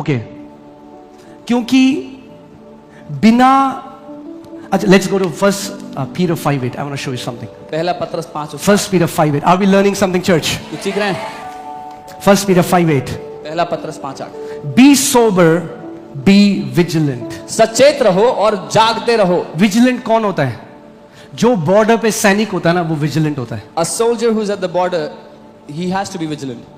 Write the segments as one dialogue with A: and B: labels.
A: Okay क्योंकि बिना अच्छा let's go to first Peter 5:8 I want to show you something.
B: पहला पत्रस 5
A: First Peter 5:8 Are we learning something, church?
B: कुछ सीख रहे हैं?
A: First Peter 5:8
B: पहला पत्रस 5:8
A: Be sober, be vigilant.
B: सचेत रहो और जागते रहो.
A: Vigilant कौन होता है? जो बॉर्डर पे सैनिक होता है ना, वो विजिलेंट होता है.
B: A soldier who's at the border, he has to be vigilant.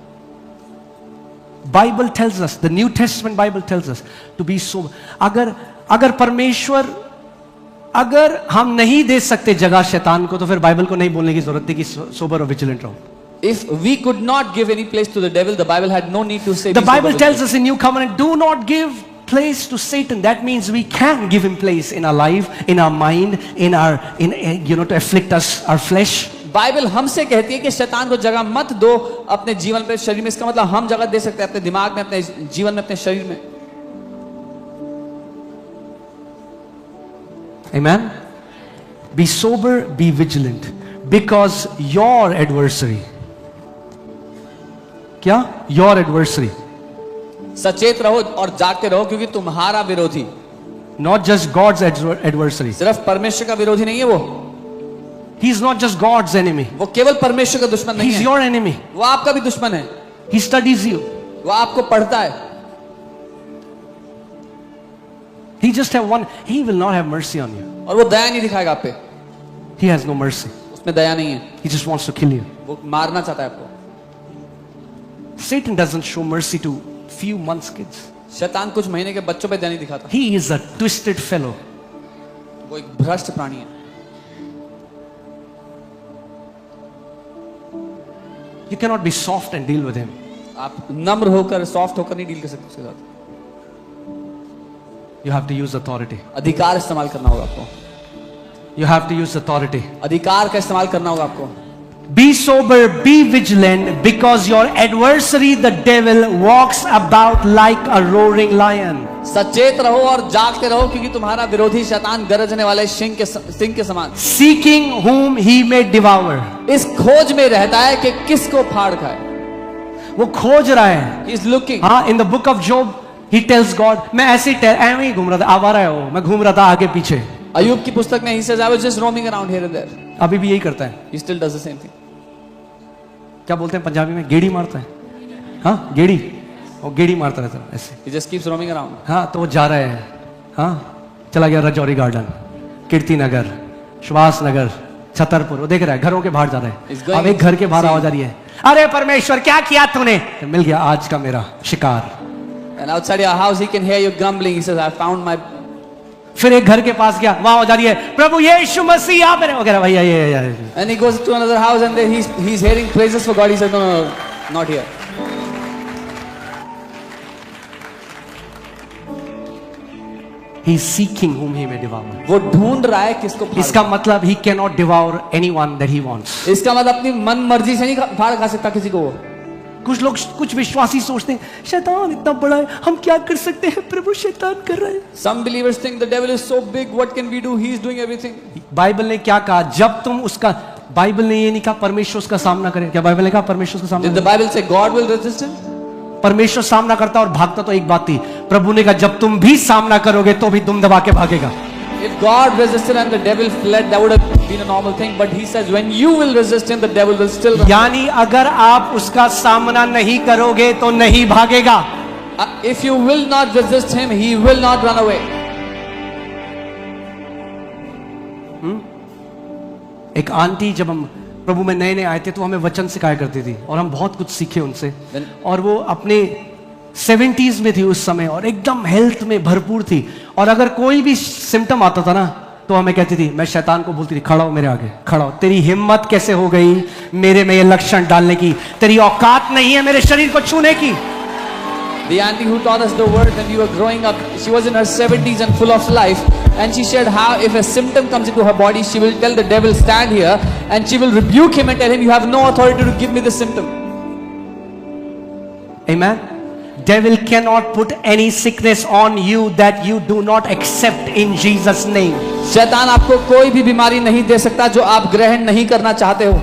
A: Bible tells us, the New Testament Bible tells us to be sober. अगर परमेश्वर, अगर हम नहीं दे सकते जगह शैतान को, तो फिर बाइबल को नहीं बोलने की जरूरत थी कि सोबर और विजिलेंट रहो.
B: If we could not give any place to the devil, the Bible had no need to say.
A: The Bible tells us in New Covenant, do not give place to Satan. That means we can give him place in our life, in our mind, to afflict us, our flesh.
B: Bible हमसे कहती है कि शैतान को जगह मत दो अपने जीवन पे, शरीर में. इसका मतलब हम जगह दे सकते हैं अपने दिमाग में, अपने जीवन में, अपने शरीर में.
A: Amen. Be sober, be vigilant, because your adversary, क्या? Your adversary.
B: सचेत रहो और जागते रहो क्योंकि तुम्हारा विरोधी.
A: Not just God's adversary.
B: सिर्फ परमेश्वर का विरोधी नहीं है वो.
A: He's not just God's enemy.
B: वो केवल परमेश्वर का दुश्मन नहीं है.
A: He's your enemy.
B: वो आपका भी दुश्मन है.
A: He studies you.
B: वो आपको पढ़ता है.
A: He just have one. He will not have mercy on you.
B: और वो दया नहीं दिखाएगा आप पे.
A: He has no mercy.
B: उसमें दया नहीं है.
A: He just wants to kill you.
B: वो मारना चाहता है आपको.
A: Satan doesn't show mercy to few months kids.
B: शैतान कुछ महीने के बच्चों पे दया नहीं दिखाता.
A: He is a twisted fellow.
B: वो एक भ्रष्ट प्राणी है.
A: You cannot be soft and deal with him.
B: आप नम्र होकर, सॉफ्ट होकर नहीं डील कर सकते उसके साथ.
A: You have to use authority.
B: अधिकार इस्तेमाल करना होगा आपको.
A: You have to use authority.
B: अधिकार का इस्तेमाल करना होगा आपको.
A: Be sober, be vigilant, because your adversary, the devil, walks about like a roaring lion.
B: सचेत रहो और जागते रहो क्योंकि तुम्हारा विरोधी शैतान गरजने वाले सिंह के समान.
A: Seeking whom he may devour.
B: इस खोज में रहता है कि किसको फाड़ खाए.
A: वो खोज रहा है.
B: He is looking.
A: हाँ, in the book of Job, he tells God, मैं ऐसे ही घूम रहा था, आवारा है वो, मैं घूम रहा था आगे पीछे.
B: अय्यूब की पुस्तक में he says I was just roaming around here and there.
A: अभी भी यही करता है.
B: He still does the same thing.
A: क्या बोलते हैं पंजाबी में? गेड़ी मारता है. हाँ, गेड़ी. वो गेड़ी मारता रहता है ऐसे.
B: He just keeps roaming around.
A: हाँ, तो वो जा रहा है. हाँ, चला गया रजौरी गार्डन, कीर्ति नगर, सुभाष नगर, छतरपुर. वो देख रहा है घरों के बाहर जा रहा है. अब एक घर के बाहर आवाज आ रही है, अरे परमेश्वर क्या किया तूने? मिल गया आज का मेरा शिकार.
B: And outside your house he can hear you grumbling. He says I found my.
A: फिर एक घर के पास गया, वहां आवाज आ रही है, प्रभु यीशु मसीह आप वगैरह भैया ये.
B: And he goes to another house and then he's hearing praises for God. He says no, not here.
A: He is seeking whom he may devour.
B: वो ढूंढ रहा है किसको फाड़.
A: इसका मतलब he cannot devour anyone that he wants.
B: इसका मतलब अपनी मन मर्जी से नहीं फाड़ खा सकता किसी को.
A: कुछ लोग, कुछ विश्वासी सोचते हैं शैतान इतना बड़ा है, हम क्या कर सकते हैं, प्रभु शैतान कर रहा है.
B: Some believers think the devil is so big, what can we do? He is doing everything.
A: Bible ने क्या कहा? जब तुम उसका, बाइबल ने ये नहीं कहा परमेश्वर उसका सामना करे. क्या बाइबल ने कहा परमेश्वर उसका सामना?
B: Did the Bible say God will resist him?
A: परमेश्वर सामना करता और भागता तो एक बात थी. प्रभु ने कहा जब तुम भी सामना करोगे तो भी तुम दबा के भागेगा.
B: If God resisted and the devil fled, that would have been a normal thing. But he says when you will resist him, the devil will still run.
A: यानी अगर आप उसका सामना नहीं करोगे तो नहीं भागेगा.
B: If you will not resist him, he will not run away.
A: एक आंटी जब हम प्रभु में नए नए आए थे तो हमें वचन सिखाया करती थी और हम बहुत कुछ सीखे उनसे. और वो अपने 70s में थी उस समय और एकदम हेल्थ में भरपूर थी. और अगर कोई भी सिम्टम आता था ना तो हमें कहती थी, मैं शैतान को बोलती थी खड़ा हो मेरे आगे, खड़ा हो. तेरी हिम्मत कैसे हो गई मेरे में ये लक्षण डालने की? तेरी औकात नहीं है मेरे शरीर को छूने की.
B: The auntie who taught us the word when we were growing up, she was in her 70s and full of life, and she shared how if a symptom comes into her body, she will tell the devil stand here, and she will rebuke him and tell him you have no authority to give me this symptom.
A: Amen. Devil cannot put any sickness on you that you do not accept in Jesus name.
B: शैतान आपको कोई भी बीमारी नहीं दे सकता जो आप ग्रहण नहीं करना चाहते हो.